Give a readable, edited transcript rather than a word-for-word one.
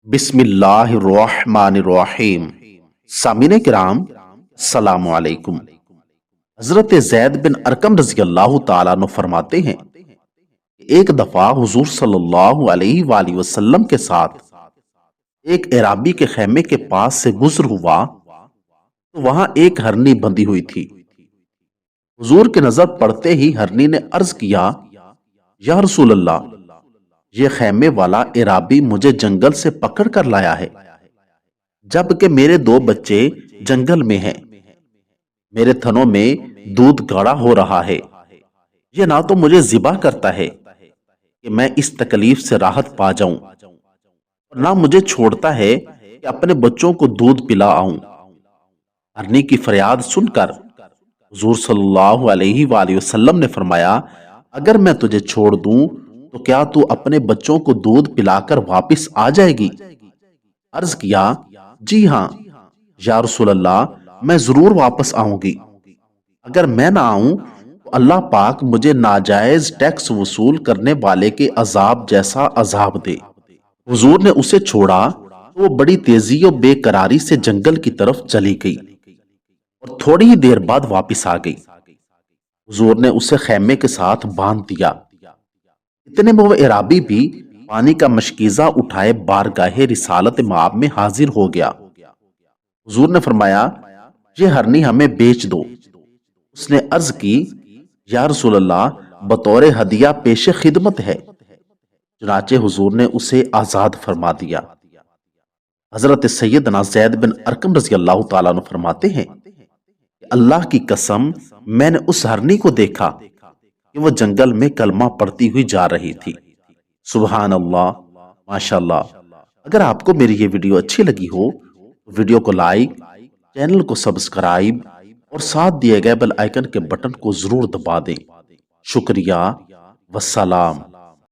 بسم اللہ الرحمن الرحیم۔ سامعین کرام السلام علیکم۔ حضرت زید بن ارقم رضی اللہ تعالیٰ عنہ فرماتے ہیں کہ ایک دفعہ حضور صلی اللہ علیہ وآلہ وسلم کے ساتھ ایک اعرابی کے خیمے کے پاس سے گزر ہوا تو وہاں ایک ہرنی بندھی ہوئی تھی۔ حضور کی نظر پڑتے ہی ہرنی نے عرض کیا، یا رسول اللہ، یہ خیمے والا اعرابی مجھے جنگل سے پکڑ کر لایا ہے، جبکہ میرے دو بچے جنگل میں ہیں، میرے تھنوں میں دودھ گاڑھا ہو رہا ہے۔ یہ نہ تو مجھے ذبح کرتا ہے کہ میں اس تکلیف سے راحت پا جاؤں، اور نہ مجھے چھوڑتا ہے کہ اپنے بچوں کو دودھ پلا آؤں۔ ہرنی کی فریاد سن کر حضور صلی اللہ علیہ وآلہ وسلم نے فرمایا، اگر میں تجھے چھوڑ دوں تو کیا تو اپنے بچوں کو دودھ پلا کر واپس آ جائے گی؟ عرض کیا، جی ہاں یا رسول اللہ، میں ضرور واپس آؤں گی۔ اگر میں نہ آؤں تو اللہ پاک مجھے ناجائز ٹیکس وصول کرنے والے کے عذاب جیسا عذاب دے۔ حضور نے اسے چھوڑا تو وہ بڑی تیزی و بے قراری سے جنگل کی طرف چلی گئی اور تھوڑی ہی دیر بعد واپس آ گئی۔ حضور نے اسے خیمے کے ساتھ باندھ دیا۔ اتنے میں وہ اعرابی بھی پانی کا مشکیزہ اٹھائے بارگاہ رسالت مآب میں حاضر ہو گیا۔ حضور نے فرمایا، یہ ہرنی ہمیں بیچ دو۔ اس نے عرض کی، یا رسول اللہ، بطور ہدیہ پیش خدمت ہے۔ چنانچہ حضور نے اسے آزاد فرما دیا۔ حضرت سیدنا زید بن ارقم رضی اللہ تعالیٰ عنہ فرماتے ہیں کہ اللہ کی قسم، میں نے اس ہرنی کو دیکھا کہ وہ جنگل میں کلمہ پڑھتی ہوئی جا رہی تھی۔ سبحان اللہ، ماشاءاللہ۔ اگر آپ کو میری یہ ویڈیو اچھی لگی ہو تو ویڈیو کو لائک، چینل کو سبسکرائب اور ساتھ دیے گئے بیل آئیکن کے بٹن کو ضرور دبا دیں۔ شکریہ، والسلام۔